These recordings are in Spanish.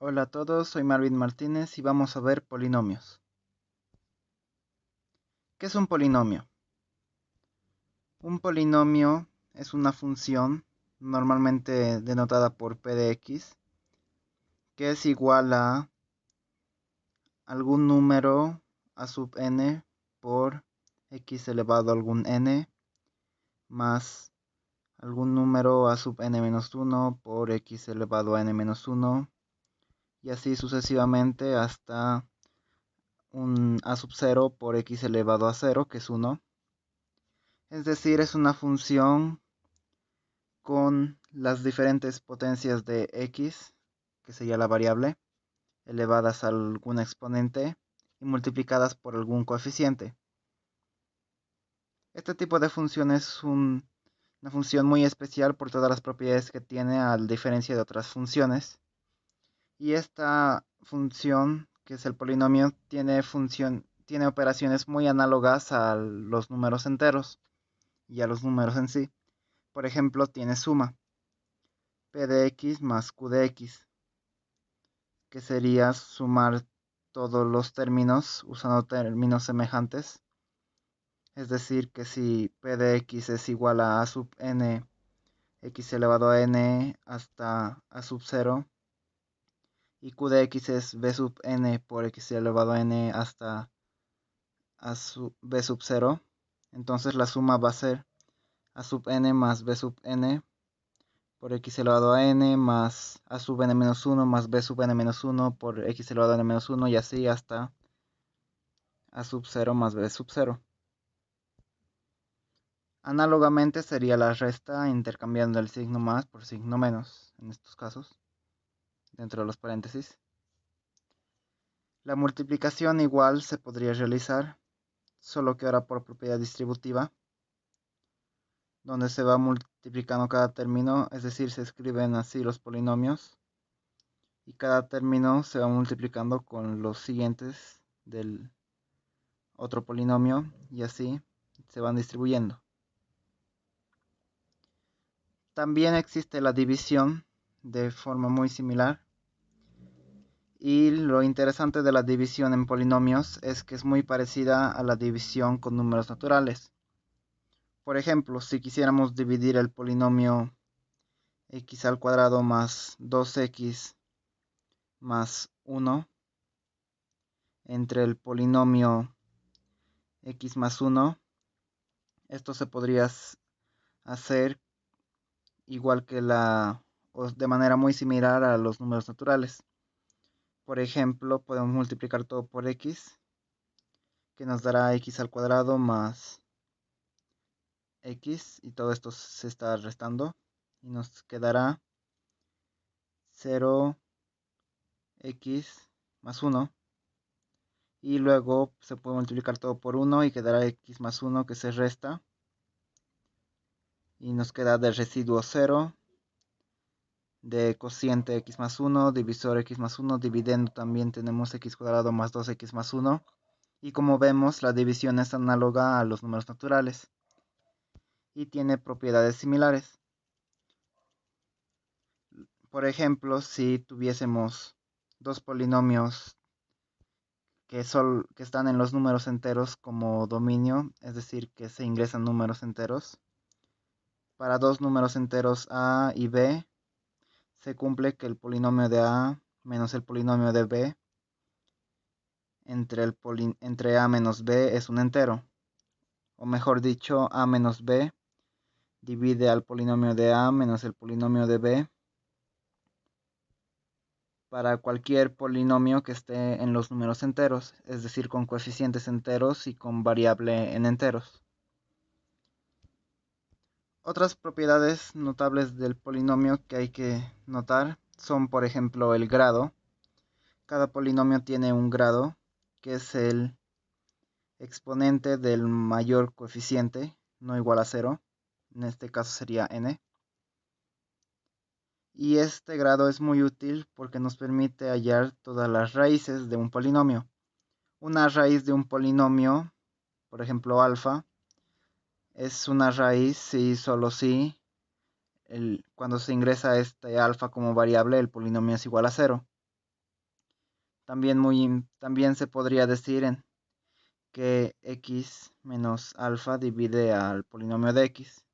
Hola a todos, soy Marvin Martínez y vamos a ver polinomios. ¿Qué es un polinomio? Un polinomio es una función normalmente denotada por p de x que es igual a algún número a sub n por x elevado a algún n más algún número a sub n menos 1 por x elevado a n menos 1 y así sucesivamente hasta un a sub 0 por x elevado a 0, que es 1. Es decir, es una función con las diferentes potencias de x, que sería la variable, elevadas a algún exponente y multiplicadas por algún coeficiente. Este tipo de función es una función muy especial por todas las propiedades que tiene, a diferencia de otras funciones. Y esta función, que es el polinomio, tiene operaciones muy análogas a los números enteros y a los números en sí. Por ejemplo, tiene suma, p de x más q de x, que sería sumar todos los términos usando términos semejantes. Es decir, que si p de x es igual a sub n, x elevado a n hasta a sub 0, y q de x es b sub n por x elevado a n hasta b sub 0, entonces la suma va a ser a sub n más b sub n por x elevado a n más a sub n menos 1 más b sub n menos 1 por x elevado a n menos 1 y así hasta a sub 0 más b sub 0. Análogamente sería la resta intercambiando el signo más por signo menos en estos casos, dentro de los paréntesis. La multiplicación igual se podría realizar, solo que ahora por propiedad distributiva, donde se va multiplicando cada término, es decir, se escriben así los polinomios, y cada término se va multiplicando con los siguientes del otro polinomio, y así se van distribuyendo. También existe la división de forma muy similar. Y lo interesante de la división en polinomios es que es muy parecida a la división con números naturales. Por ejemplo, si quisiéramos dividir el polinomio x al cuadrado más 2x más 1 entre el polinomio x más 1, esto se podría hacer igual que o de manera muy similar a los números naturales. Por ejemplo, podemos multiplicar todo por x, que nos dará x al cuadrado más x, y todo esto se está restando y nos quedará 0x más 1, y luego se puede multiplicar todo por 1 y quedará x más 1, que se resta, y nos queda de residuo 0, de cociente x más 1, divisor x más 1, dividendo también tenemos x cuadrado más 2x más 1, y como vemos la división es análoga a los números naturales y tiene propiedades similares. Por ejemplo, si tuviésemos dos polinomios que están en los números enteros como dominio, es decir, que se ingresan números enteros, para dos números enteros a y b, se cumple que el polinomio de a menos el polinomio de b entre a menos b es un entero. O mejor dicho, a menos b divide al polinomio de a menos el polinomio de b para cualquier polinomio que esté en los números enteros, es decir, con coeficientes enteros y con variable en enteros. Otras propiedades notables del polinomio que hay que notar son, por ejemplo, el grado. Cada polinomio tiene un grado, que es el exponente del mayor coeficiente, no igual a 0. En este caso sería n. Y este grado es muy útil porque nos permite hallar todas las raíces de un polinomio. Una raíz de un polinomio, por ejemplo alfa, es una raíz si solo si cuando se ingresa este alfa como variable, el polinomio es igual a 0. también se podría decir que x menos alfa divide al polinomio de x.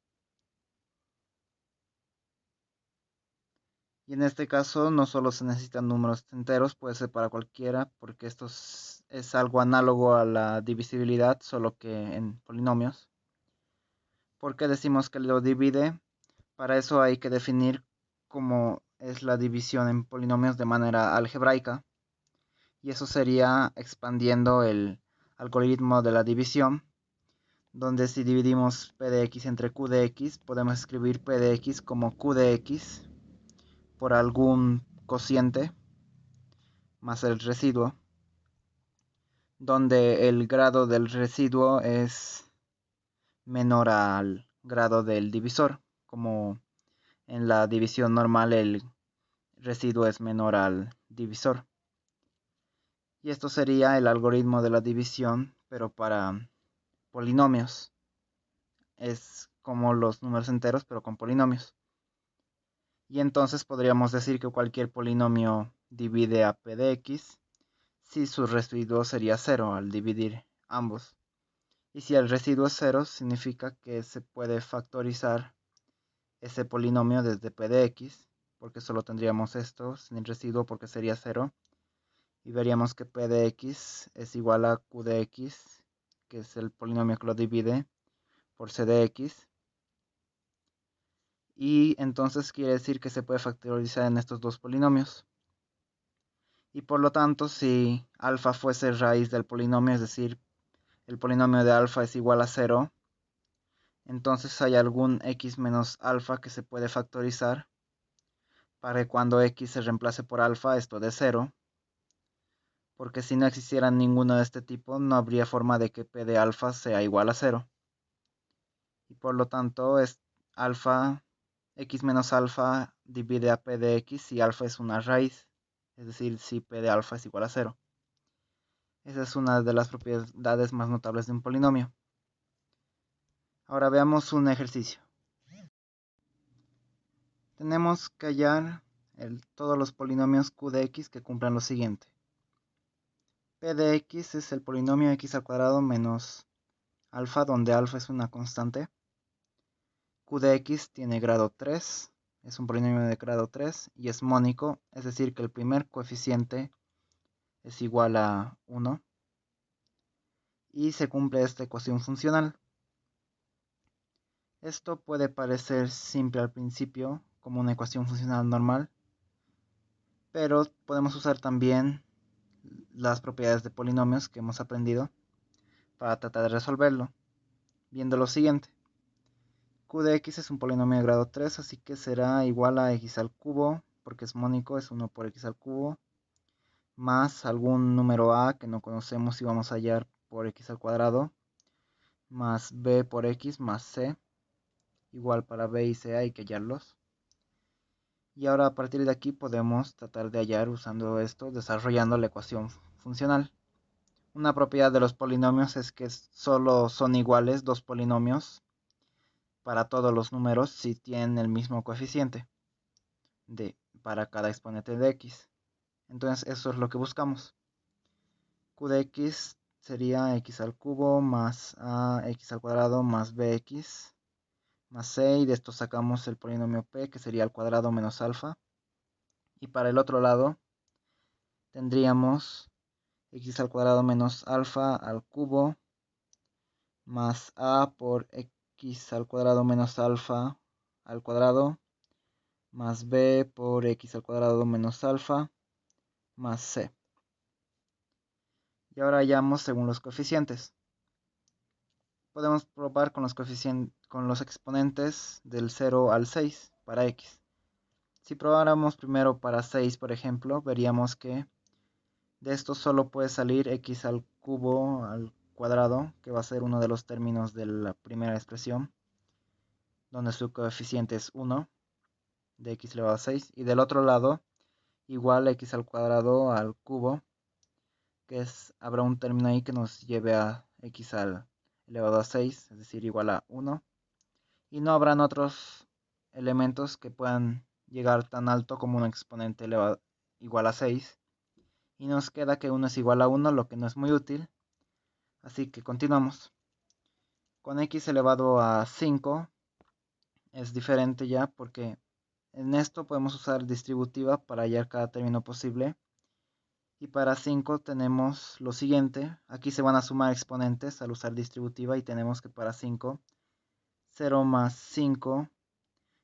Y en este caso no solo se necesitan números enteros, puede ser para cualquiera, porque esto es algo análogo a la divisibilidad, solo que en polinomios. ¿Por qué decimos que lo divide? Para eso hay que definir cómo es la división en polinomios de manera algebraica. Y eso sería expandiendo el algoritmo de la división, donde si dividimos p de x entre q de x, podemos escribir p de x como q de x por algún cociente más el residuo, donde el grado del residuo es menor al grado del divisor, como en la división normal el residuo es menor al divisor. Y esto sería el algoritmo de la división, pero para polinomios. Es como los números enteros, pero con polinomios. Y entonces podríamos decir que cualquier polinomio divide a p de x si su residuo sería 0 al dividir ambos. Y si el residuo es 0, significa que se puede factorizar ese polinomio desde p de x, porque solo tendríamos esto sin residuo porque sería 0. Y veríamos que p de x es igual a q de x, que es el polinomio que lo divide, por c de x. Y entonces quiere decir que se puede factorizar en estos dos polinomios. Y por lo tanto, si alfa fuese raíz del polinomio, es decir, el polinomio de alfa es igual a 0, entonces hay algún x menos alfa que se puede factorizar para que cuando x se reemplace por alfa esto de 0, porque si no existiera ninguno de este tipo no habría forma de que p de alfa sea igual a 0. Y por lo tanto es alfa, x menos alfa divide a p de x si alfa es una raíz, es decir, si p de alfa es igual a 0. Esa es una de las propiedades más notables de un polinomio. Ahora veamos un ejercicio. Tenemos que hallar todos los polinomios q de x que cumplan lo siguiente. P de x es el polinomio x al cuadrado menos alfa, donde alfa es una constante. Q de x tiene grado 3, es un polinomio de grado 3 y es mónico, es decir que el primer coeficiente es igual a 1 y se cumple esta ecuación funcional. Esto puede parecer simple al principio, como una ecuación funcional normal, pero podemos usar también las propiedades de polinomios que hemos aprendido para tratar de resolverlo, viendo lo siguiente. Q de x es un polinomio de grado 3, así que será igual a x al cubo, porque es mónico, es 1 por x al cubo, más algún número a que no conocemos y vamos a hallar por x al cuadrado, más b por x más c, igual para b y c hay que hallarlos. Y ahora a partir de aquí podemos tratar de hallar usando esto, desarrollando la ecuación funcional. Una propiedad de los polinomios es que solo son iguales dos polinomios para todos los números si tienen el mismo coeficiente para cada exponente de x. Entonces eso es lo que buscamos. Q de x sería x al cubo más ax al cuadrado más bx más c, y de esto sacamos el polinomio p, que sería al cuadrado menos alfa. Y para el otro lado tendríamos x al cuadrado menos alfa al cubo más a por x al cuadrado menos alfa al cuadrado más b por x al cuadrado menos alfa más c. Y ahora hallamos según los coeficientes. Podemos probar con los exponentes del 0 al 6 para x. Si probáramos primero para 6, por ejemplo, veríamos que de esto solo puede salir x al cubo al cuadrado, que va a ser uno de los términos de la primera expresión, donde su coeficiente es 1, de x elevado a 6. Y del otro lado, igual x al cuadrado al cubo, que habrá un término ahí que nos lleve a x al elevado a 6, es decir, igual a 1. Y no habrán otros elementos que puedan llegar tan alto como un exponente igual a 6. Y nos queda que 1 es igual a 1, lo que no es muy útil. Así que continuamos. Con x elevado a 5 es diferente ya porque en esto podemos usar distributiva para hallar cada término posible. Y para 5 tenemos lo siguiente. Aquí se van a sumar exponentes al usar distributiva y tenemos que para 5, 0 más 5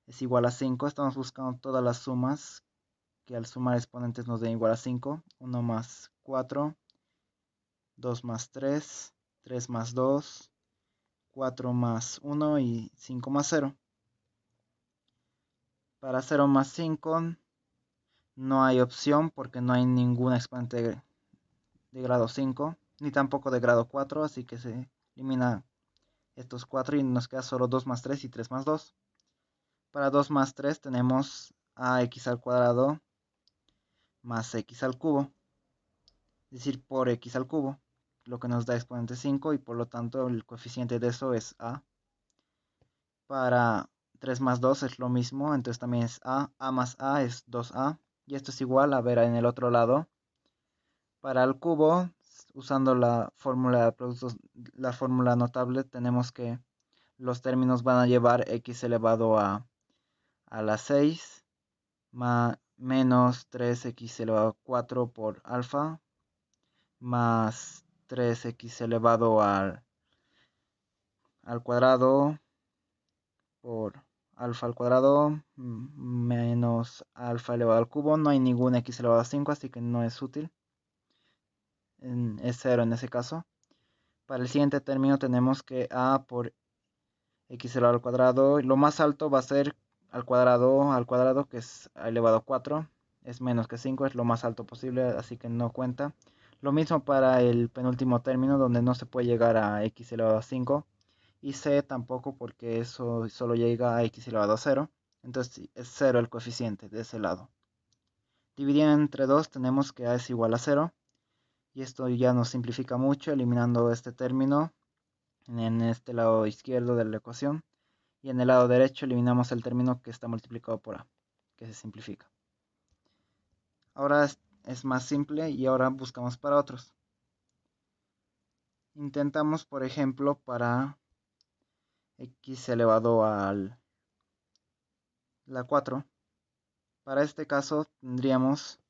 es igual a 5. Estamos buscando todas las sumas que al sumar exponentes nos den igual a 5. 1 más 4, 2 más 3, 3 más 2, 4 más 1 y 5 más 0. Para 0 más 5 no hay opción porque no hay ningún exponente de grado 5, ni tampoco de grado 4, así que se elimina estos 4 y nos queda solo 2 más 3 y 3 más 2. Para 2 más 3 tenemos ax al cuadrado más x al cubo, es decir, por x al cubo, lo que nos da exponente 5 y por lo tanto el coeficiente de eso es a. Para 3 más 2 es lo mismo, entonces también es a más a es 2a, y esto es igual a ver en el otro lado. Para el cubo, usando la fórmula de productos, la fórmula notable, tenemos que los términos van a llevar x elevado a la 6 menos 3x elevado a 4 por alfa más 3x elevado al cuadrado por alfa al cuadrado menos alfa elevado al cubo. No hay ningún x elevado a 5, así que no es útil. Es 0 en ese caso. Para el siguiente término tenemos que a por x elevado al cuadrado. Lo más alto va a ser al cuadrado, que es elevado a 4. Es menos que 5, es lo más alto posible, así que no cuenta. Lo mismo para el penúltimo término, donde no se puede llegar a x elevado a 5. Y c tampoco, porque eso solo llega a x elevado a 0. Entonces es 0 el coeficiente de ese lado. Dividiendo entre 2 tenemos que a es igual a 0. Y esto ya nos simplifica mucho, eliminando este término en este lado izquierdo de la ecuación. Y en el lado derecho eliminamos el término que está multiplicado por a, que se simplifica. Ahora es más simple y ahora buscamos para otros. Intentamos, por ejemplo, para x elevado a la 4. Para este caso tendríamos,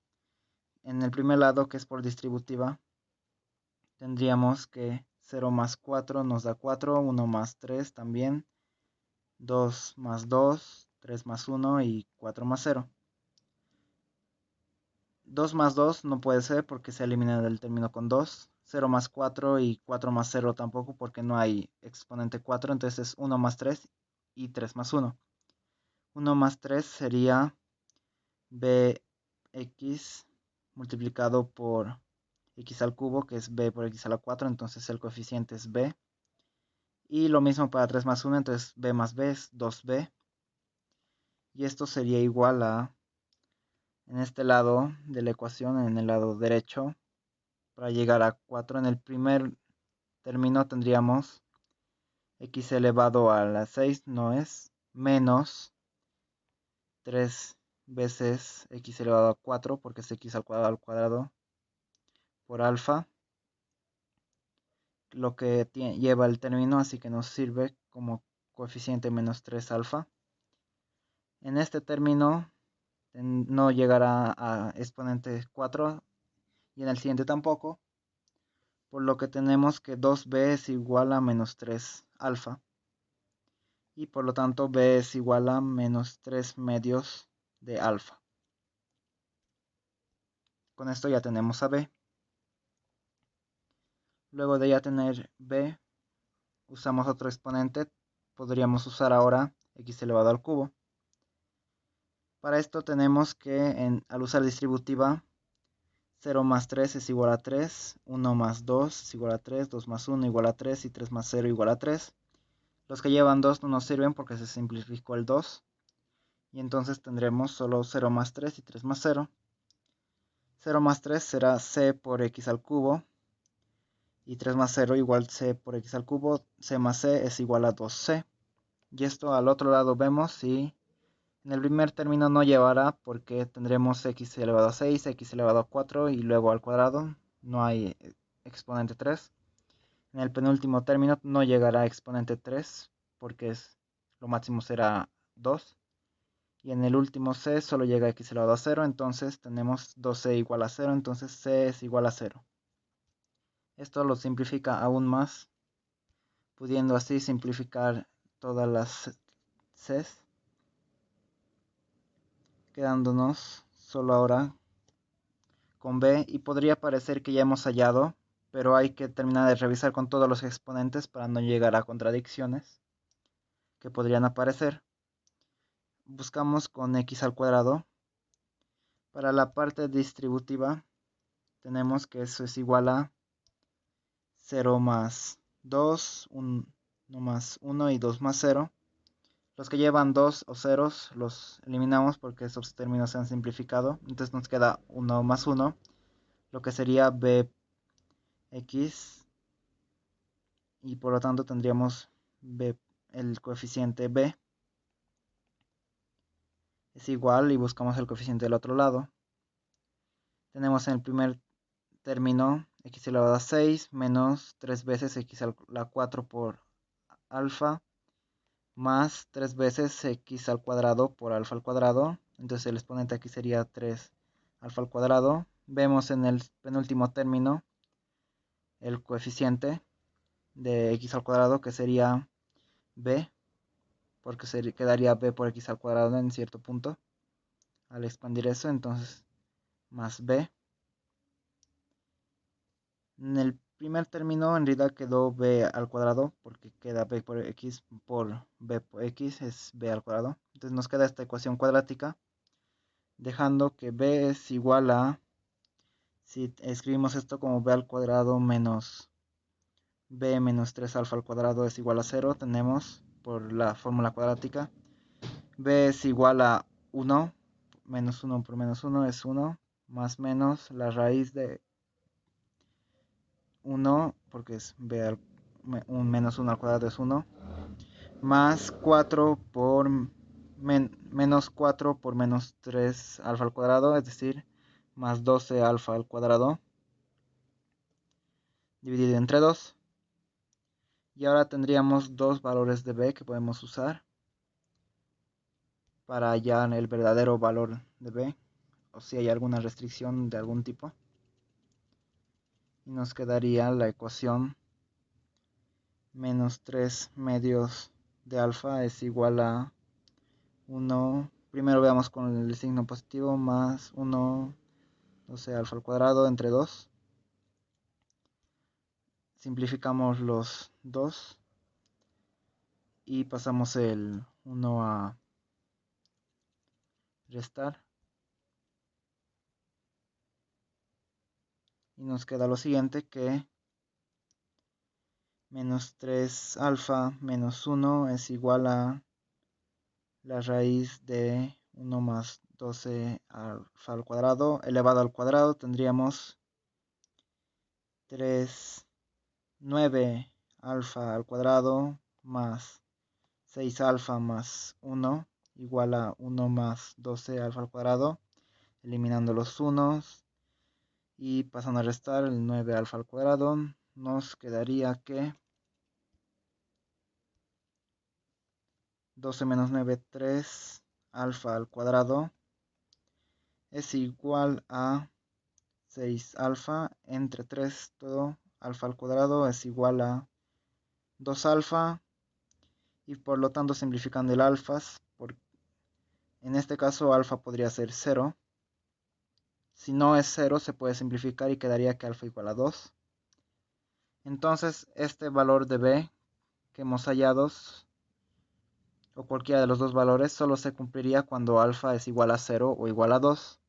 en el primer lado, que es por distributiva, tendríamos que 0 más 4 nos da 4, 1 más 3 también, 2 más 2, 3 más 1 y 4 más 0. 2 más 2 no puede ser porque se elimina del término con 2. 0 más 4 y 4 más 0 tampoco porque no hay exponente 4. Entonces es 1 más 3 y 3 más 1. 1 más 3 sería bx multiplicado por x al cubo, que es b por x a la 4. Entonces el coeficiente es b. Y lo mismo para 3 más 1. Entonces b más b es 2b. Y esto sería igual a, en este lado de la ecuación, en el lado derecho, para llegar a 4. En el primer término tendríamos x elevado a la 6, no es, menos 3 veces x elevado a 4, porque es x al cuadrado, por alfa, lo que lleva el término, así que nos sirve como coeficiente menos 3 alfa. En este término no llegará a exponente 4 y en el siguiente tampoco, por lo que tenemos que 2b es igual a menos 3 alfa. Y por lo tanto b es igual a menos 3 medios de alfa. Con esto ya tenemos a b. Luego de ya tener b, usamos otro exponente. Podríamos usar ahora x elevado al cubo. Para esto tenemos que, al usar distributiva, 0 más 3 es igual a 3, 1 más 2 es igual a 3, 2 más 1 igual a 3 y 3 más 0 igual a 3. Los que llevan 2 no nos sirven porque se simplificó el 2. Y entonces tendremos solo 0 más 3 y 3 más 0. 0 más 3 será c por x al cubo. Y 3 más 0 igual c por x al cubo. C más c es igual a 2c. Y esto al otro lado vemos si En el primer término no llevará porque tendremos x elevado a 6, x elevado a 4 y luego al cuadrado. No hay exponente 3. En el penúltimo término no llegará a exponente 3 porque lo máximo será 2. Y en el último c solo llega a x elevado a 0, entonces tenemos 2c igual a 0, entonces c es igual a 0. Esto lo simplifica aún más, pudiendo así simplificar todas las c's, quedándonos solo ahora con b, y podría parecer que ya hemos hallado, pero hay que terminar de revisar con todos los exponentes para no llegar a contradicciones que podrían aparecer. Buscamos con x al cuadrado. Para la parte distributiva tenemos que eso es igual a 0 más 2, 1 más 1 y 2 más 0. Los que llevan 2 o ceros los eliminamos porque esos términos se han simplificado. Entonces nos queda 1 más 1, lo que sería bx, y por lo tanto tendríamos b, el coeficiente b es igual, y buscamos el coeficiente del otro lado. Tenemos en el primer término x elevado a 6 menos 3 veces x a la 4 por alfa más 3 veces x al cuadrado por alfa al cuadrado. Entonces el exponente aquí sería 3 alfa al cuadrado. Vemos en el penúltimo término el coeficiente de x al cuadrado, que sería b, porque quedaría b por x al cuadrado en cierto punto al expandir eso, entonces más b. En el primer término en realidad quedó b al cuadrado, porque queda b por b por x es b al cuadrado. Entonces nos queda esta ecuación cuadrática, dejando que b es igual a, si escribimos esto como b al cuadrado menos b menos 3 alfa al cuadrado es igual a 0, tenemos por la fórmula cuadrática, b es igual a 1, menos 1 por menos 1 es 1, más menos la raíz de 1, porque es b al menos 1 al cuadrado es 1, más 4 por menos 4 por menos 3 alfa al cuadrado, es decir, más 12 alfa al cuadrado, dividido entre 2. Y ahora tendríamos dos valores de b que podemos usar para hallar el verdadero valor de b, o si hay alguna restricción de algún tipo. Y nos quedaría la ecuación menos 3 medios de alfa es igual a 1. Primero veamos con el signo positivo, más 1, 12 alfa al cuadrado entre 2. Simplificamos los 2 y pasamos el 1 a restar. Y nos queda lo siguiente, que menos 3 alfa menos 1 es igual a la raíz de 1 más 12 alfa al cuadrado elevado al cuadrado. Tendríamos 9 alfa al cuadrado más 6 alfa más 1 igual a 1 más 12 alfa al cuadrado, eliminando los unos y pasando a restar el 9 alfa al cuadrado. Nos quedaría que 12 menos 9, 3 alfa al cuadrado es igual a 6 alfa entre 3 todo alfa al cuadrado es igual a 2 alfa, y por lo tanto simplificando el alfas, en este caso alfa podría ser 0. Si no es 0 se puede simplificar y quedaría que alfa igual a 2. Entonces este valor de b que hemos hallado, o cualquiera de los dos valores, solo se cumpliría cuando alfa es igual a 0 o igual a 2.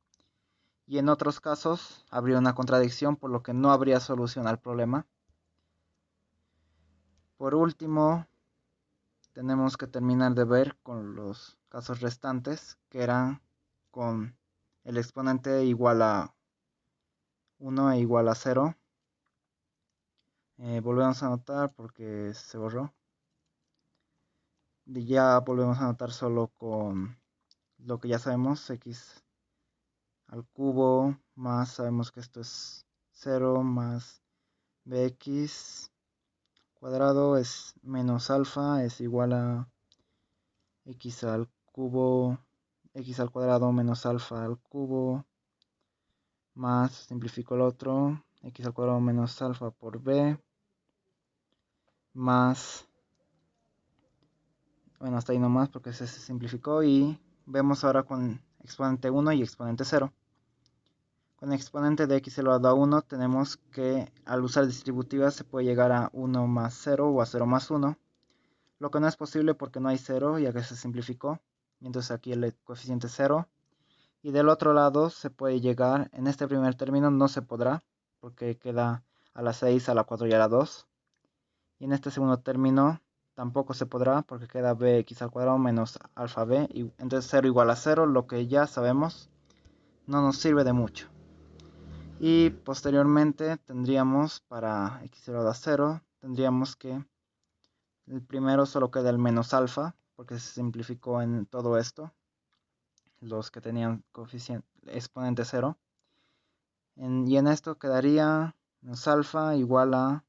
Y en otros casos habría una contradicción, por lo que no habría solución al problema. Por último, tenemos que terminar de ver con los casos restantes, que eran con el exponente igual a 1 e igual a 0. Volvemos a anotar porque se borró. Ya volvemos a anotar solo con lo que ya sabemos, x al cubo, más sabemos que esto es 0, más bx cuadrado es menos alfa, es igual a x al cubo, x al cuadrado menos alfa al cubo, más, simplifico el otro, x al cuadrado menos alfa por b, más, bueno, hasta ahí nomás porque se simplificó, y vemos ahora con exponente 1 y exponente 0. Con exponente de x elevado a 1 tenemos que al usar distributivas se puede llegar a 1 más 0 o a 0 más 1, lo que no es posible porque no hay 0 ya que se simplificó, y entonces aquí el coeficiente es 0. Y del otro lado se puede llegar, en este primer término no se podrá, porque queda a la 6, a la 4 y a la 2. Y en este segundo término tampoco se podrá, porque queda bx al cuadrado menos alfa b, y entonces 0 igual a 0, lo que ya sabemos no nos sirve de mucho. Y posteriormente tendríamos, para x elevado a 0, tendríamos que el primero solo queda el menos alfa, porque se simplificó en todo esto, los que tenían coeficiente exponente 0. Y en esto quedaría menos alfa igual a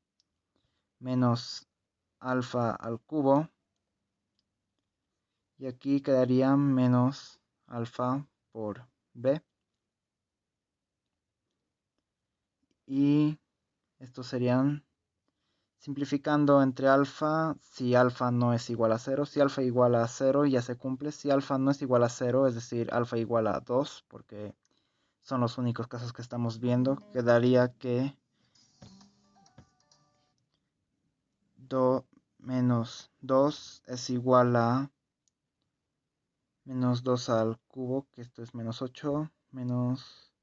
menos alfa al cubo. Y aquí quedaría menos alfa por b. Y estos serían, simplificando entre alfa, si alfa no es igual a 0. Si alfa igual a 0 ya se cumple. Si alfa no es igual a 0, es decir, alfa igual a 2, porque son los únicos casos que estamos viendo, quedaría que menos 2 es igual a menos 2 al cubo, que esto es menos 8, menos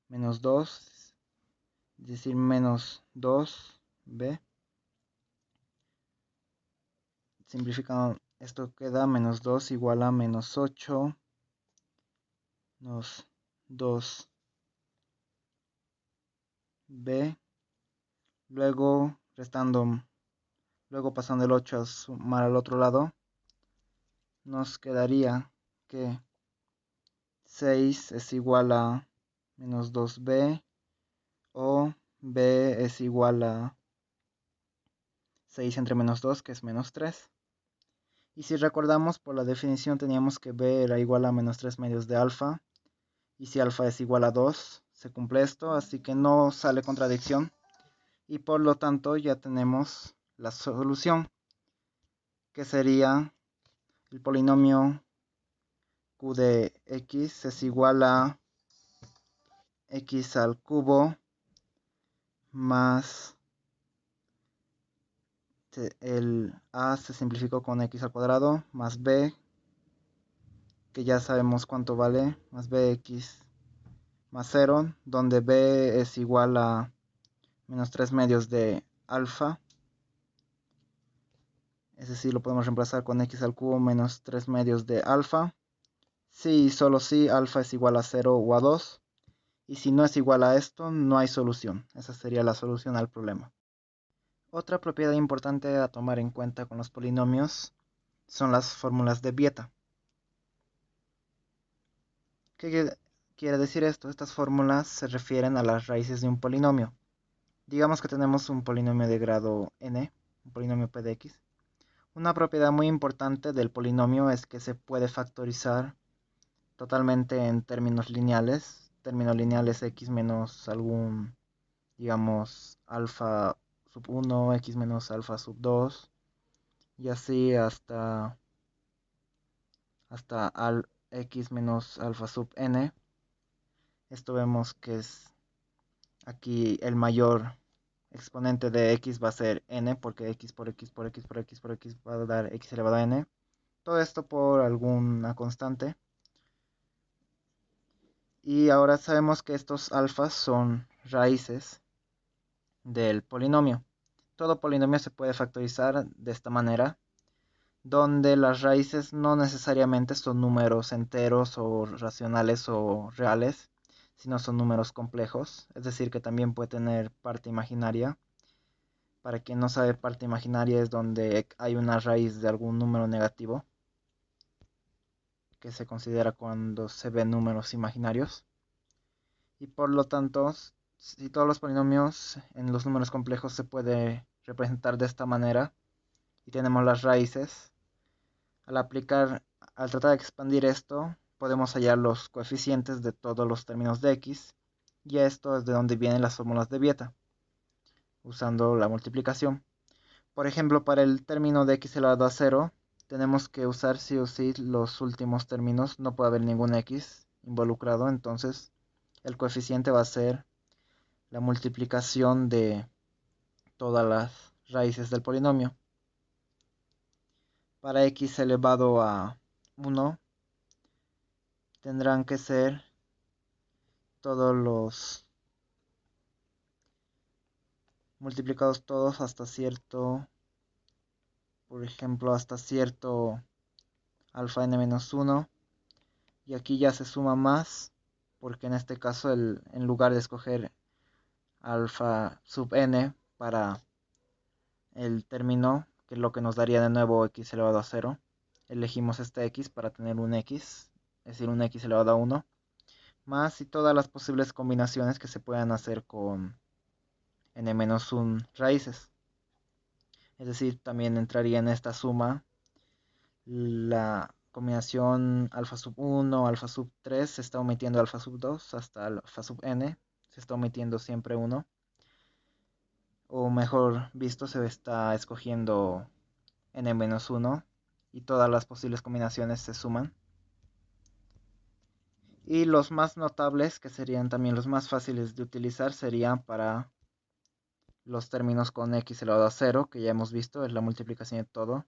2, es decir, menos 2b. Simplificando, esto queda menos 2 igual a menos 8, menos 2b. Luego, luego pasando el 8 a sumar al otro lado, nos quedaría que 6 es igual a menos 2b, o b es igual a 6 entre menos 2, que es menos 3. Y si recordamos, por la definición teníamos que b era igual a menos 3 medios de alfa. Y si alfa es igual a 2, se cumple esto, así que no sale contradicción. Y por lo tanto ya tenemos la solución, que sería el polinomio q de x es igual a x al cubo más el a se simplificó con x al cuadrado, más b, que ya sabemos cuánto vale, más bx más 0, donde b es igual a menos 3 medios de alfa. Es decir, lo podemos reemplazar con x al cubo menos 3 medios de alfa. Si y solo si alfa es igual a 0 o a 2. Y si no es igual a esto, no hay solución. Esa sería la solución al problema. Otra propiedad importante a tomar en cuenta con los polinomios son las fórmulas de Vieta. ¿Qué quiere decir esto? Estas fórmulas se refieren a las raíces de un polinomio. Digamos que tenemos un polinomio de grado n, un polinomio p de x. Una propiedad muy importante del polinomio es que se puede factorizar totalmente en términos lineales. Términos lineales x menos algún, digamos, alfa sub 1, x menos alfa sub 2, y así hasta al x menos alfa sub n. Esto vemos que es aquí el mayor exponente de x va a ser n, porque x por x por x por x por x va a dar x elevado a n. Todo esto por alguna constante. Y ahora sabemos que estos alfas son raíces del polinomio. Todo polinomio se puede factorizar de esta manera, donde las raíces no necesariamente son números enteros o racionales o reales, sino son números complejos, es decir, que también puede tener parte imaginaria. Para quien no sabe, parte imaginaria es donde hay una raíz de algún número negativo. que se considera cuando se ven números imaginarios. Y por lo tanto, si todos los polinomios en los números complejos se puede representar de esta manera y tenemos las raíces, al tratar de expandir esto, podemos hallar los coeficientes de todos los términos de x, y esto es de donde vienen las fórmulas de Vieta, usando la multiplicación. Por ejemplo, para el término de x elevado a 0, tenemos que usar sí o sí los últimos términos, no puede haber ningún x involucrado, entonces el coeficiente va a ser la multiplicación de todas las raíces del polinomio. Para x elevado a 1 tendrán que ser todos los multiplicados todos hasta cierto, por ejemplo, hasta cierto alfa n menos 1, y aquí ya se suma más, porque en este caso en lugar de escoger alfa sub n para el término, que es lo que nos daría de nuevo x elevado a 0, elegimos este x para tener un x, es decir, un x elevado a 1, más y todas las posibles combinaciones que se puedan hacer con n-1 raíces. Es decir, también entraría en esta suma la combinación alfa sub 1, alfa sub 3, se está omitiendo alfa sub 2 hasta alfa sub n, se está omitiendo siempre 1. O mejor visto, se está escogiendo n-1 y todas las posibles combinaciones se suman. Y los más notables, que serían también los más fáciles de utilizar, serían para los términos con x elevado a 0, que ya hemos visto, es la multiplicación de todo.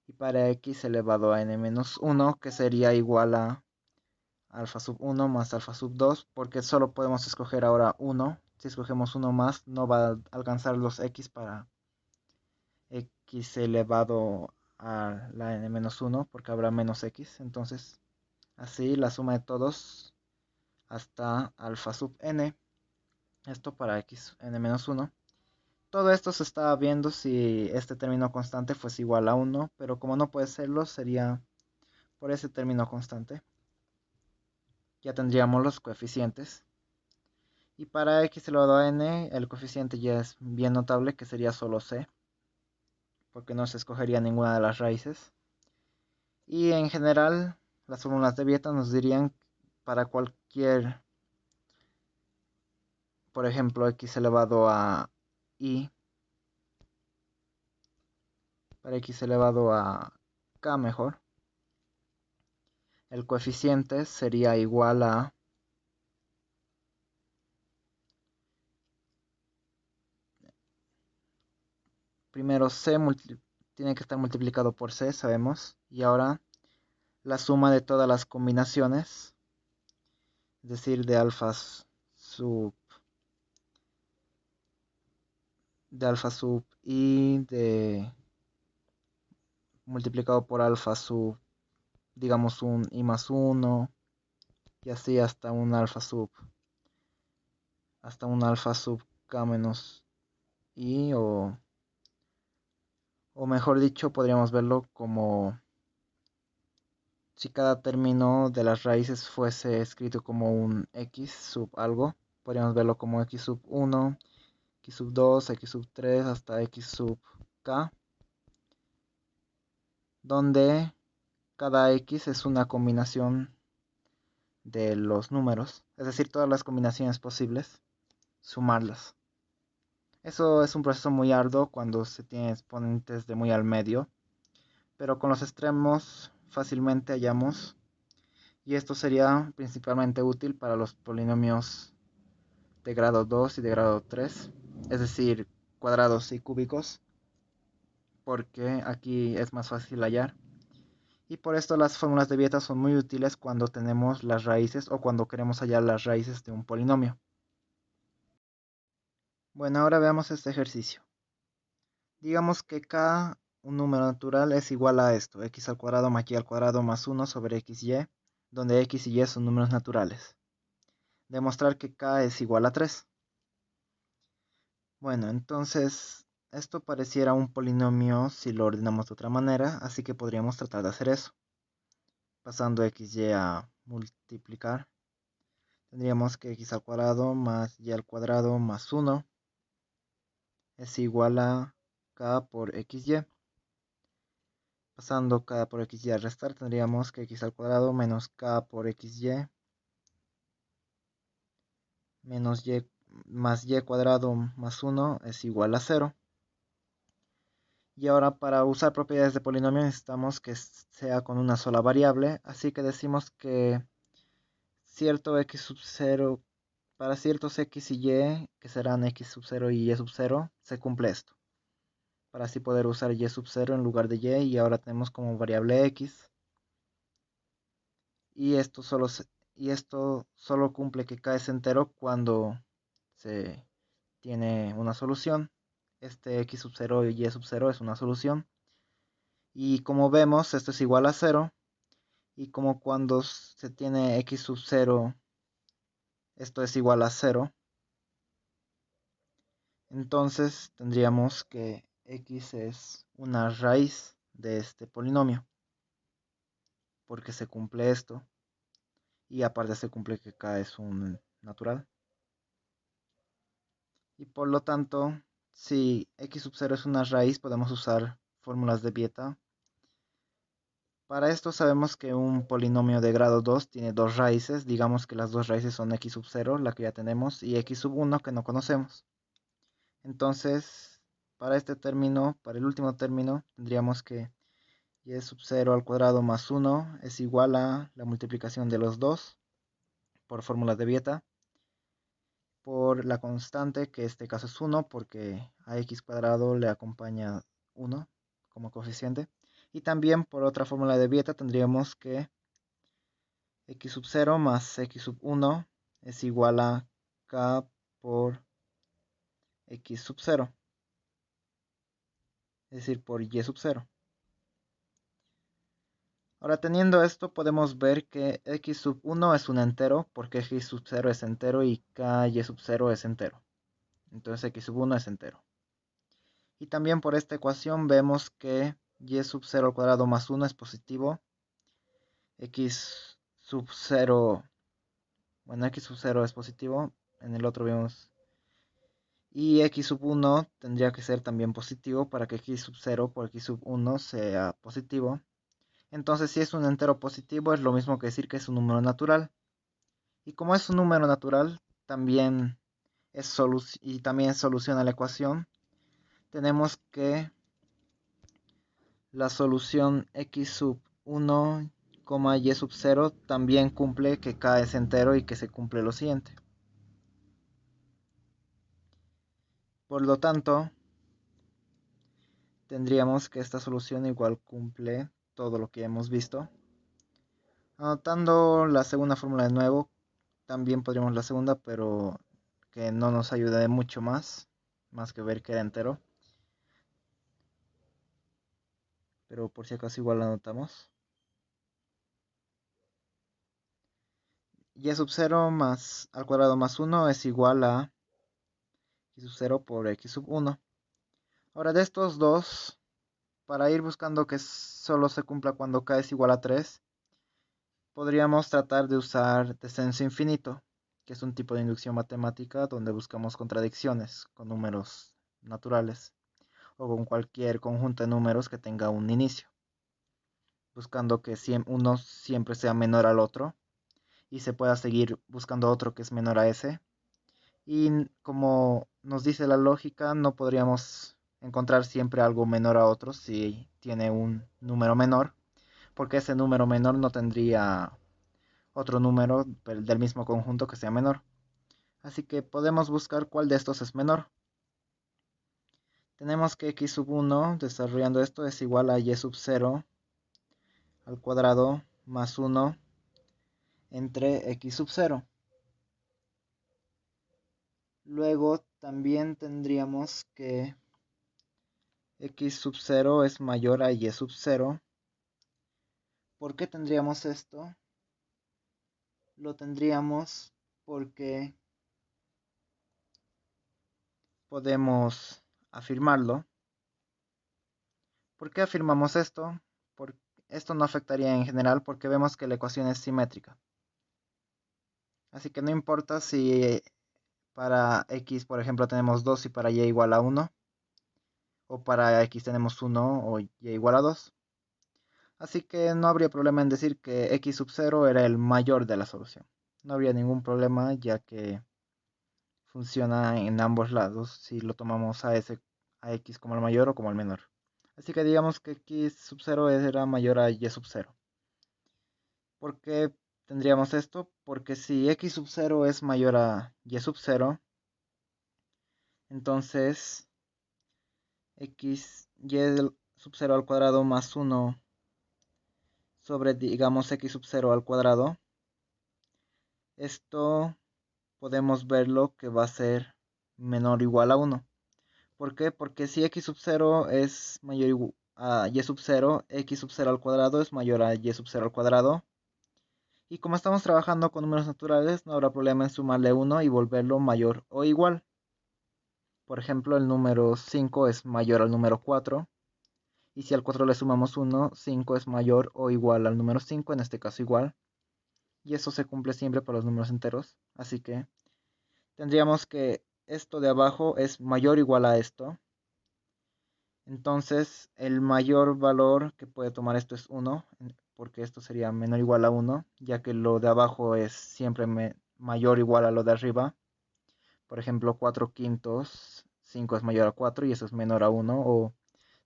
Y para x elevado a n-1, que sería igual a alfa sub 1 más alfa sub 2, porque solo podemos escoger ahora 1. Si escogemos 1 más, no va a alcanzar los x para x elevado a la n-1, porque habrá menos x. Entonces, así la suma de todos hasta alfa sub n. Esto para x n-1. Todo esto se estaba viendo si este término constante fuese igual a 1, pero como no puede serlo, sería por ese término constante. Ya tendríamos los coeficientes. Y para x elevado a n, el coeficiente ya es bien notable, que sería solo c, porque no se escogería ninguna de las raíces. Y en general, las fórmulas de Vieta nos dirían para cualquier, por ejemplo, x elevado a i, para x elevado a k mejor, el coeficiente sería igual a primero c tiene que estar multiplicado por c, sabemos, y ahora la suma de todas las combinaciones, es decir, de alfa sub i de multiplicado por alfa sub, digamos, un i más 1, y así hasta un alfa sub k menos i, o mejor dicho, podríamos verlo como si cada término de las raíces fuese escrito como un x sub algo, podríamos verlo como x sub 1, x sub 2, x sub 3 hasta x sub k, donde cada x es una combinación de los números, es decir, todas las combinaciones posibles, sumarlas. Eso es un proceso muy arduo cuando se tiene exponentes de muy al medio, pero con los extremos fácilmente hallamos, y esto sería principalmente útil para los polinomios de grado 2 y de grado 3, es decir, cuadrados y cúbicos, porque aquí es más fácil hallar. Y por esto las fórmulas de Vieta son muy útiles cuando tenemos las raíces o cuando queremos hallar las raíces de un polinomio. Bueno, ahora veamos este ejercicio. Digamos que k, un número natural, es igual a esto, x al cuadrado más y al cuadrado más 1 sobre xy, donde x y y son números naturales. Demostrar que k es igual a 3. Bueno, entonces esto pareciera un polinomio si lo ordenamos de otra manera, así que podríamos tratar de hacer eso. pasando xy a multiplicar, tendríamos que x al cuadrado más y al cuadrado más 1 es igual a k por xy. Pasando k por xy a restar, tendríamos que x al cuadrado menos k por xy menos y más y cuadrado más 1 es igual a 0. Y ahora, para usar propiedades de polinomio necesitamos que sea con una sola variable, así que decimos que cierto x sub 0, para ciertos x y y, que serán x sub 0 y y sub 0, se cumple esto. Para así poder usar y sub 0 en lugar de y ahora tenemos como variable x. Y esto solo cumple que k es entero cuando se tiene una solución. Este x sub 0 y y sub 0 es una solución. Y como vemos, esto es igual a 0. Y como cuando se tiene x sub 0, esto es igual a 0. Entonces tendríamos que x es una raíz de este polinomio. Porque se cumple esto. Y aparte se cumple que k es un natural. Y por lo tanto, si x sub 0 es una raíz, podemos usar fórmulas de Vieta. Para esto sabemos que un polinomio de grado 2 tiene dos raíces. Digamos que las dos raíces son x sub 0, la que ya tenemos, y x sub 1, que no conocemos. Entonces, para este término, para el último término, tendríamos que y sub 0 al cuadrado más 1 es igual a la multiplicación de los dos por fórmulas de Vieta, por la constante, que en este caso es 1, porque a x cuadrado le acompaña 1 como coeficiente. Y también por otra fórmula de Vieta tendríamos que x sub 0 más x sub 1 es igual a k por x sub 0, es decir, por y sub 0. Ahora, teniendo esto, podemos ver que x sub 1 es un entero, porque x sub 0 es entero y k y sub 0 es entero. Entonces x sub 1 es entero. Y también por esta ecuación vemos que y sub 0 al cuadrado más 1 es positivo. X sub 0, bueno, x sub 0 es positivo. En el otro vemos. Y x sub 1 tendría que ser también positivo para que x sub 0 por x sub 1 sea positivo. Entonces, si es un entero positivo, es lo mismo que decir que es un número natural. Y como es un número natural, también soluciona la ecuación. Tenemos que la solución x sub 1, y sub 0 también cumple que k es entero y que se cumple lo siguiente. Por lo tanto, tendríamos que esta solución igual cumple todo lo que hemos visto. Anotando la segunda fórmula de nuevo, también podríamos la segunda, pero que no nos ayuda de mucho más que ver que era entero. Pero por si acaso igual la anotamos. Y sub 0 más al cuadrado más 1 es igual a x sub 0 por x sub 1. Ahora, de estos dos, para ir buscando que solo se cumpla cuando k es igual a 3, podríamos tratar de usar descenso infinito, que es un tipo de inducción matemática donde buscamos contradicciones con números naturales o con cualquier conjunto de números que tenga un inicio, buscando que uno siempre sea menor al otro y se pueda seguir buscando otro que es menor a ese. Y como nos dice la lógica, no podríamos encontrar siempre algo menor a otro si tiene un número menor, porque ese número menor no tendría otro número del mismo conjunto que sea menor. Así que podemos buscar cuál de estos es menor. Tenemos que x sub 1, desarrollando esto, es igual a y sub 0 al cuadrado más 1 entre x sub 0. Luego también tendríamos que x sub 0 es mayor a y sub 0. ¿Por qué tendríamos esto? Lo tendríamos porque podemos afirmarlo. ¿Por qué afirmamos esto? esto no afectaría en general porque vemos que la ecuación es simétrica. Así que no importa si para x, por ejemplo, tenemos 2 y para y igual a 1, o para x tenemos 1 o y igual a 2. Así que no habría problema en decir que x sub 0 era el mayor de la solución. No habría ningún problema ya que funciona en ambos lados si lo tomamos a x como el mayor o como el menor. Así que digamos que x sub 0 era mayor a y sub 0. ¿Por qué tendríamos esto? Porque si x sub 0 es mayor a y sub 0, entonces x y sub 0 al cuadrado más 1 sobre, digamos, x sub 0 al cuadrado. Esto podemos verlo que va a ser menor o igual a 1. ¿Por qué? Porque si x sub 0 es mayor a y sub 0, x sub 0 al cuadrado es mayor a y sub 0 al cuadrado. Y como estamos trabajando con números naturales, no habrá problema en sumarle 1 y volverlo mayor o igual. Por ejemplo, el número 5 es mayor al número 4. Y si al 4 le sumamos 1, 5 es mayor o igual al número 5, en este caso igual. Y eso se cumple siempre para los números enteros. Así que tendríamos que esto de abajo es mayor o igual a esto. Entonces el mayor valor que puede tomar esto es 1, porque esto sería menor o igual a 1, ya que lo de abajo es siempre mayor o igual a lo de arriba. Por ejemplo, 4 quintos, 5 es mayor a 4 y eso es menor a 1. O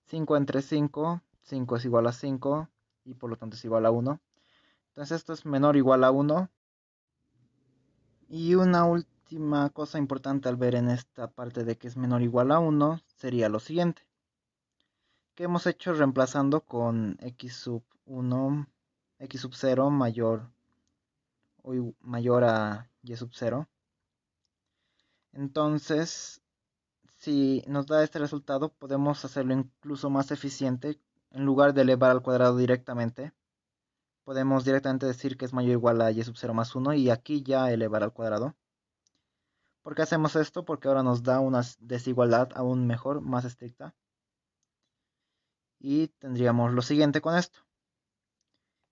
5 entre 5, 5 es igual a 5 y por lo tanto es igual a 1. Entonces esto es menor o igual a 1. Y una última cosa importante al ver en esta parte de que es menor o igual a 1 sería lo siguiente. Que hemos hecho reemplazando con x sub 1, x sub 0 mayor o mayor a y sub 0. Entonces, si nos da este resultado, podemos hacerlo incluso más eficiente. En lugar de elevar al cuadrado directamente, podemos directamente decir que es mayor o igual a y sub 0 más 1 y aquí ya elevar al cuadrado. ¿Por qué hacemos esto? Porque ahora nos da una desigualdad aún mejor, más estricta. Y tendríamos lo siguiente con esto.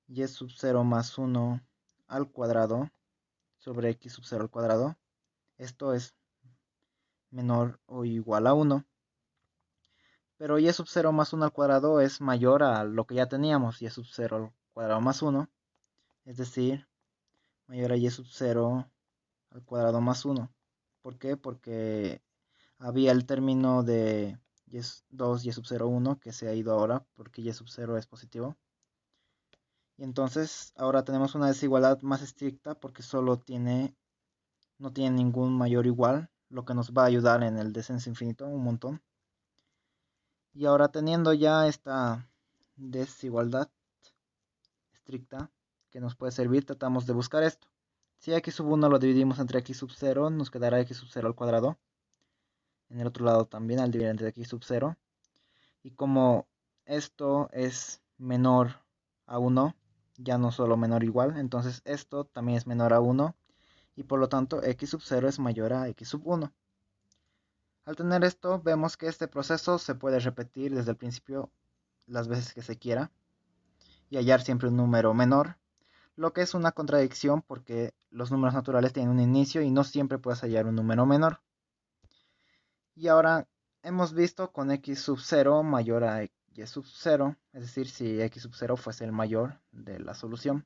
Y sub 0 más 1 al cuadrado sobre x sub 0 al cuadrado. Esto es menor o igual a 1. Pero y sub 0 más 1 al cuadrado es mayor a lo que ya teníamos, y sub 0 al cuadrado más 1. Es decir, mayor a y sub 0 al cuadrado más 1. ¿Por qué? Porque había el término de 2 y sub 0 1 que se ha ido ahora porque y sub 0 es positivo. Y entonces ahora tenemos una desigualdad más estricta porque no tiene ningún mayor o igual, lo que nos va a ayudar en el descenso infinito un montón. Y ahora teniendo ya esta desigualdad estricta que nos puede servir, tratamos de buscar esto. Si x sub 1 lo dividimos entre x sub 0, nos quedará x sub 0 al cuadrado. En el otro lado también al dividir entre x sub 0. Y como esto es menor a 1, ya no solo menor o igual, entonces esto también es menor a 1 y por lo tanto x sub 0 es mayor a x sub 1. Al tener esto, vemos que este proceso se puede repetir desde el principio las veces que se quiera y hallar siempre un número menor, lo que es una contradicción porque los números naturales tienen un inicio y no siempre puedes hallar un número menor. Y ahora hemos visto con x sub 0 mayor a y sub 0, es decir, si x sub 0 fuese el mayor de la solución.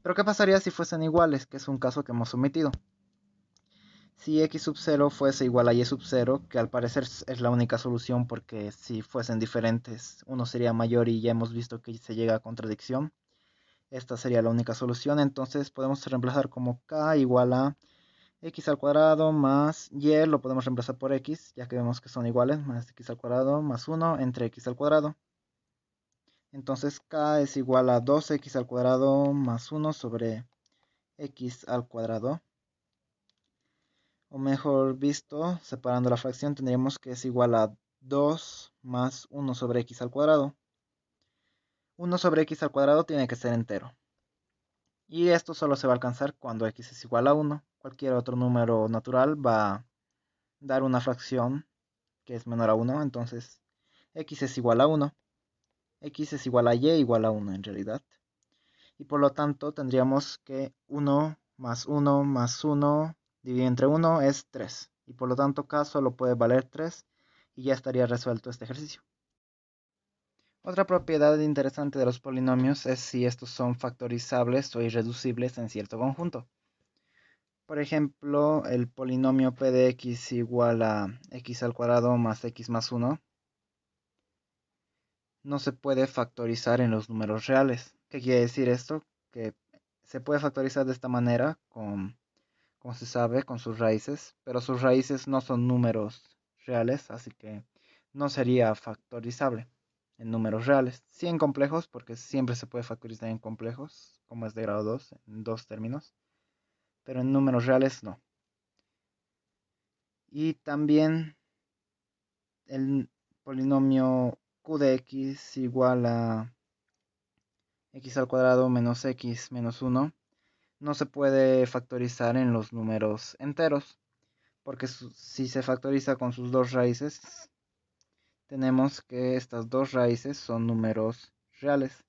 Pero ¿qué pasaría si fuesen iguales? Que es un caso que hemos omitido. Si x sub 0 fuese igual a y sub 0, que al parecer es la única solución porque si fuesen diferentes uno sería mayor y ya hemos visto que se llega a contradicción. Esta sería la única solución, entonces podemos reemplazar como k igual a x al cuadrado más y lo podemos reemplazar por x, ya que vemos que son iguales, más x al cuadrado más 1 entre x al cuadrado. Entonces k es igual a 2x al cuadrado más 1 sobre x al cuadrado. O mejor visto, separando la fracción, tendríamos que es igual a 2 más 1 sobre x al cuadrado. 1 sobre x al cuadrado tiene que ser entero. Y esto solo se va a alcanzar cuando x es igual a 1. Cualquier otro número natural va a dar una fracción que es menor a 1. Entonces x es igual a 1. x es igual a y igual a 1 en realidad. Y por lo tanto tendríamos que 1 más 1 más 1 dividido entre 1 es 3. Y por lo tanto k solo puede valer 3 y ya estaría resuelto este ejercicio. Otra propiedad interesante de los polinomios es si estos son factorizables o irreducibles en cierto conjunto. Por ejemplo, el polinomio p de x igual a x al cuadrado más x más 1 no se puede factorizar en los números reales. ¿Qué quiere decir esto? Que se puede factorizar de esta manera, como se sabe, con sus raíces, pero sus raíces no son números reales, así que no sería factorizable en números reales. Sí en complejos, porque siempre se puede factorizar en complejos, como es de grado 2, en dos términos, pero en números reales no. Y también el polinomio q de x igual a x al cuadrado menos x menos 1 no se puede factorizar en los números enteros, porque si se factoriza con sus dos raíces, tenemos que estas dos raíces son números reales,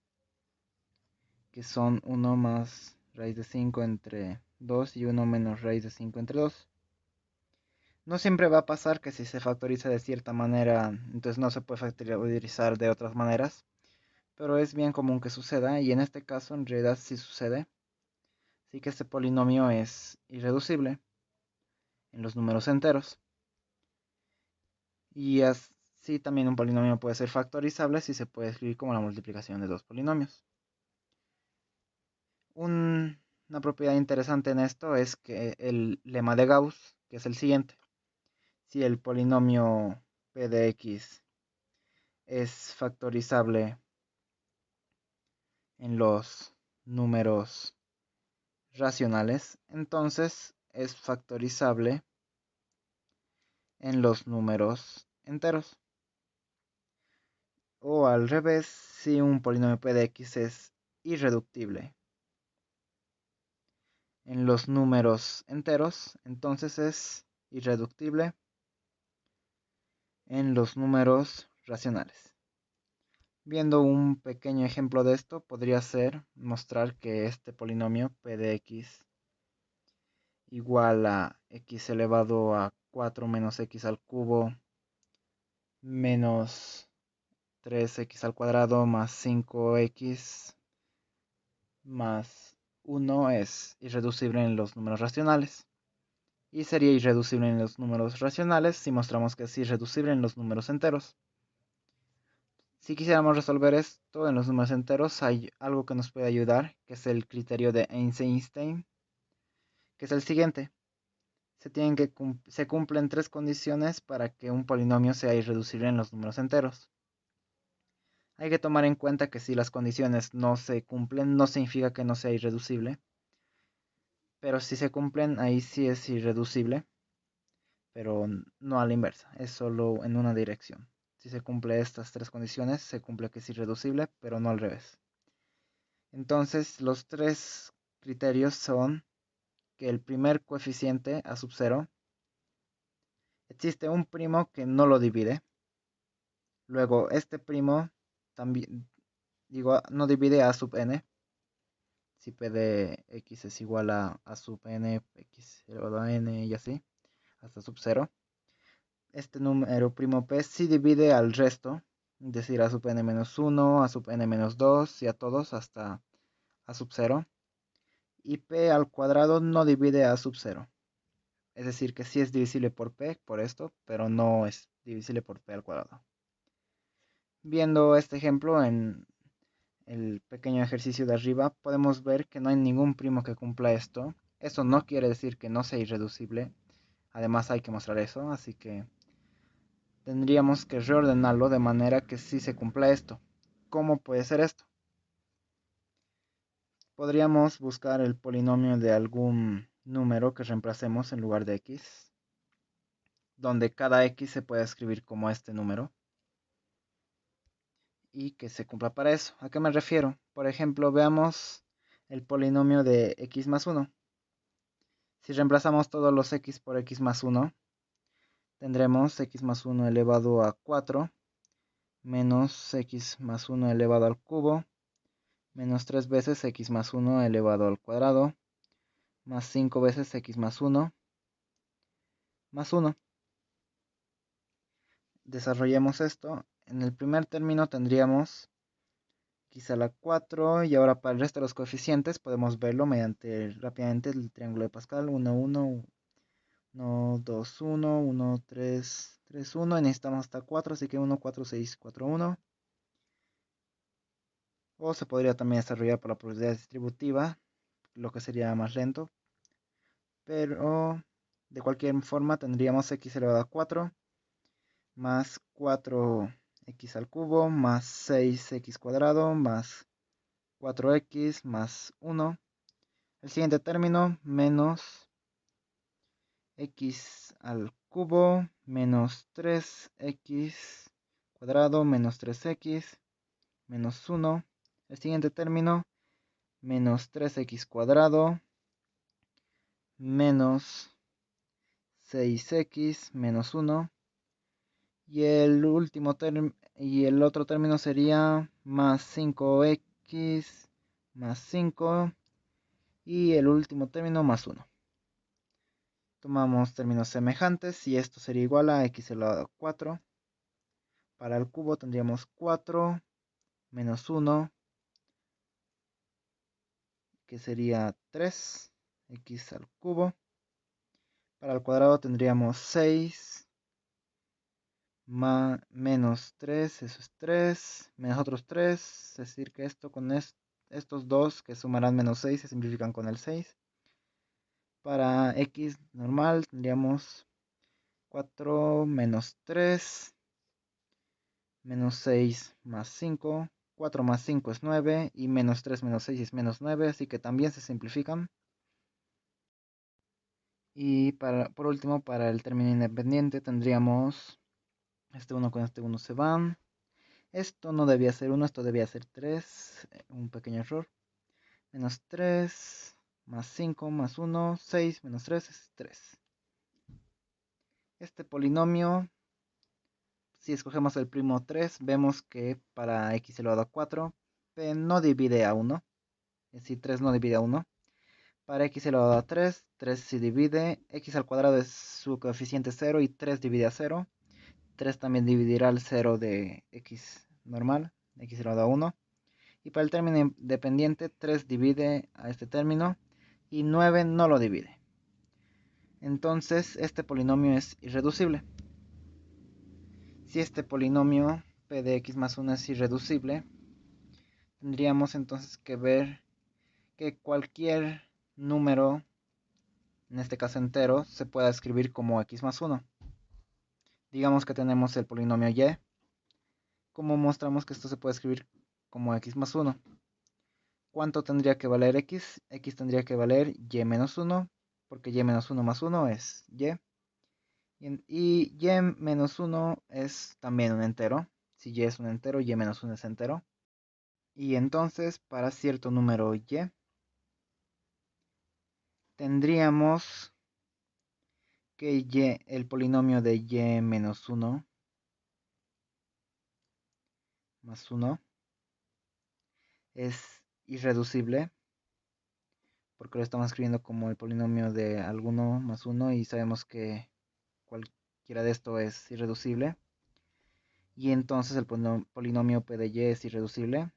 que son 1 más raíz de 5 entre 2 y 1 menos raíz de 5 entre 2. No siempre va a pasar que si se factoriza de cierta manera, entonces no se puede factorizar de otras maneras, pero es bien común que suceda, y en este caso en realidad sí sucede. Así que este polinomio es irreducible en los números enteros. Y así también un polinomio puede ser factorizable si se puede escribir como la multiplicación de dos polinomios. Una propiedad interesante en esto es que el lema de Gauss, que es el siguiente: si el polinomio p de x es factorizable en los números racionales, entonces es factorizable en los números enteros. O al revés, si un polinomio p de x es irreductible en los números enteros, entonces es irreductible en los números racionales. Viendo un pequeño ejemplo de esto, podría ser mostrar que este polinomio p de x igual a x elevado a 4 menos x al cubo menos 3x al cuadrado más 5x más 1 es irreducible en los números racionales. Y sería irreducible en los números racionales si mostramos que es irreducible en los números enteros. Si quisiéramos resolver esto en los números enteros, hay algo que nos puede ayudar, que es el criterio de Einstein, que es el siguiente. Se cumplen tres condiciones para que un polinomio sea irreducible en los números enteros. Hay que tomar en cuenta que si las condiciones no se cumplen, no significa que no sea irreducible. Pero si se cumplen, ahí sí es irreducible, pero no a la inversa, es solo en una dirección. Si se cumple estas tres condiciones, se cumple que es irreducible, pero no al revés. Entonces, los tres criterios son que el primer coeficiente a sub 0 existe un primo que no lo divide. Luego, este primo también, no divide a sub n. Si p de x es igual a sub n, x elevado a n y así, hasta sub 0. Este número primo p sí divide al resto, es decir, a sub n menos 1, a sub n menos 2 y a todos hasta a sub 0. Y p al cuadrado no divide a sub 0. Es decir, que sí es divisible por p, por esto, pero no es divisible por p al cuadrado. Viendo este ejemplo en el pequeño ejercicio de arriba, podemos ver que no hay ningún primo que cumpla esto. Esto no quiere decir que no sea irreducible. Además hay que mostrar eso, así que tendríamos que reordenarlo de manera que sí se cumpla esto. ¿Cómo puede ser esto? Podríamos buscar el polinomio de algún número que reemplacemos en lugar de x, donde cada x se puede escribir como este número y que se cumpla para eso. ¿A qué me refiero? Por ejemplo, veamos el polinomio de x más 1. Si reemplazamos todos los x por x más 1, tendremos x más 1 elevado a 4 menos x más 1 elevado al cubo, menos 3 veces x más 1 elevado al cuadrado, más 5 veces x más 1, más 1. Desarrollemos esto. En el primer término tendríamos x a la 4 y ahora para el resto de los coeficientes podemos verlo mediante rápidamente el triángulo de Pascal. 1, 1, 1, 2, 1, 1, 3, 3, 1 y necesitamos hasta 4, así que 1, 4, 6, 4, 1. O se podría también desarrollar por la probabilidad distributiva, lo que sería más lento. Pero de cualquier forma tendríamos x elevado a 4 más 4x al cubo más 6x cuadrado más 4x más 1. El siguiente término menos x al cubo menos 3x cuadrado menos 3x menos 1. El siguiente término menos 3x cuadrado menos 6x menos 1. Y el otro término sería más 5x más 5. Y el último término más 1. Tomamos términos semejantes y esto sería igual a x elevado a 4. Para el cubo tendríamos 4 menos 1, que sería 3x al cubo. Para el cuadrado tendríamos 6 menos 3, eso es 3, menos otros 3, es decir que esto con estos dos que sumarán menos 6 se simplifican con el 6. Para x normal tendríamos 4 menos 3 menos 6 más 5, 4 más 5 es 9 y menos 3 menos 6 es menos 9, así que también se simplifican. Y por último, para el término independiente tendríamos este 1 con este 1 se van. Esto no debía ser 1, esto debía ser 3, un pequeño error. Menos 3 más 5 más 1, 6 menos 3 es 3. Este polinomio, si escogemos el primo 3, vemos que para x elevado a 4 no divide a 1, es decir, 3 no divide a 1. Para x elevado a 3, 3 sí divide, x al cuadrado es su coeficiente 0 y 3 divide a 0. 3 también dividirá el 0 de x normal, x elevado a 1. Y para el término independiente, 3 divide a este término y 9 no lo divide. Entonces, este polinomio es irreducible. Si este polinomio p de x más 1 es irreducible, tendríamos entonces que ver que cualquier número, en este caso entero, se pueda escribir como x más 1. Digamos que tenemos el polinomio y. ¿Cómo mostramos que esto se puede escribir como x más 1? ¿Cuánto tendría que valer x? X tendría que valer y menos 1, porque y menos 1 más 1 es y. Y y menos 1 es también un entero. Si y es un entero, y menos 1 es entero. Y entonces, para cierto número y, tendríamos que el polinomio de y menos 1 más 1 es irreducible, porque lo estamos escribiendo como el polinomio de alguno más 1 y sabemos que cualquiera de esto es irreducible. Y entonces el polinomio p de y es irreducible.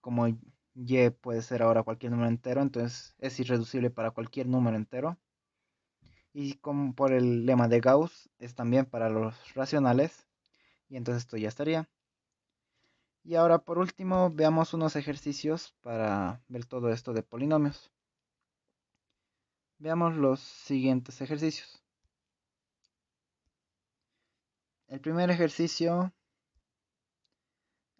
Como y puede ser ahora cualquier número entero, entonces es irreducible para cualquier número entero. Y como por el lema de Gauss, es también para los racionales. Y entonces esto ya estaría. Y ahora por último veamos unos ejercicios para ver todo esto de polinomios. Veamos los siguientes ejercicios. El primer ejercicio,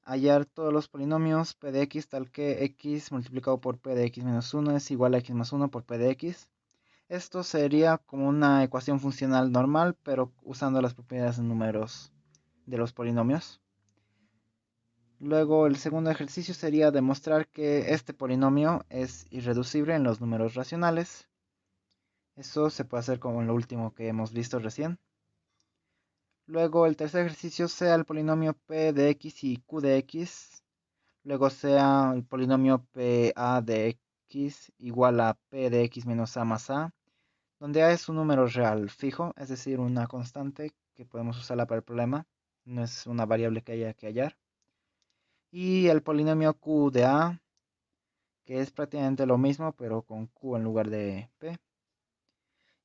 hallar todos los polinomios p de x tal que x multiplicado por p de x menos 1 es igual a x más 1 por p de x. Esto sería como una ecuación funcional normal, pero usando las propiedades de números de los polinomios. Luego el segundo ejercicio sería demostrar que este polinomio es irreducible en los números racionales. Eso se puede hacer como en lo último que hemos visto recién. Luego el tercer ejercicio sea el polinomio p de x y q de x. Luego sea el polinomio pa de x igual a p de x menos a más a, donde a es un número real fijo, es decir, una constante que podemos usarla para el problema. No es una variable que haya que hallar. Y el polinomio q de a, que es prácticamente lo mismo, pero con q en lugar de p.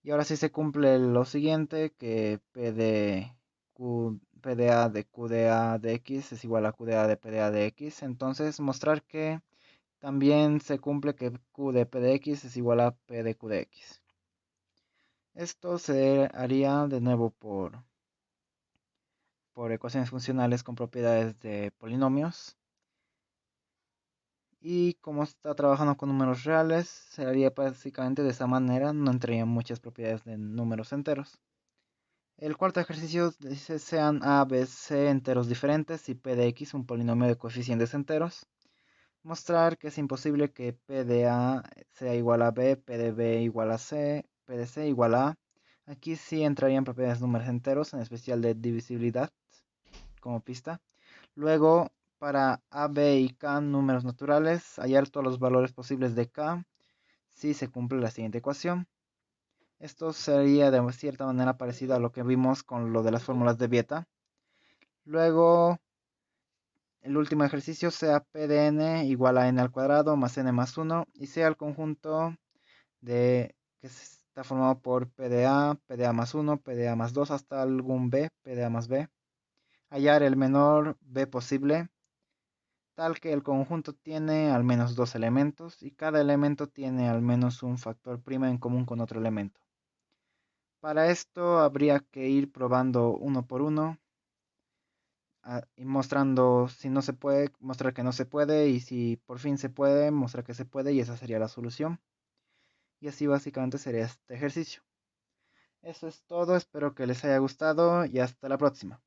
Y ahora sí se cumple lo siguiente, que p de a de q de a de x es igual a q de a de p de a de x. Entonces mostrar que también se cumple que q de p de x es igual a p de q de x. Esto se haría de nuevo por ecuaciones funcionales con propiedades de polinomios. Y como está trabajando con números reales, se haría básicamente de esa manera, no entrarían muchas propiedades de números enteros. El cuarto ejercicio dice sean a, b, c enteros diferentes y p de x un polinomio de coeficientes enteros. Mostrar que es imposible que p de a sea igual a b, p de b igual a c, p de c igual a. Aquí sí entrarían propiedades de números enteros, en especial de divisibilidad, como pista. Luego, para a, b y k números naturales, hallar todos los valores posibles de k si se cumple la siguiente ecuación. Esto sería de cierta manera parecido a lo que vimos con lo de las fórmulas de Vieta. Luego, el último ejercicio sea p de n igual a n al cuadrado más n más 1 y sea el conjunto de que está formado por p de a más 1, p de a más 2 hasta algún b, p de a más b. Hallar el menor b posible, tal que el conjunto tiene al menos dos elementos y cada elemento tiene al menos un factor prima en común con otro elemento. Para esto habría que ir probando uno por uno y mostrando si no se puede, mostrar que no se puede y si por fin se puede, mostrar que se puede y esa sería la solución. Y así básicamente sería este ejercicio. Eso es todo, espero que les haya gustado y hasta la próxima.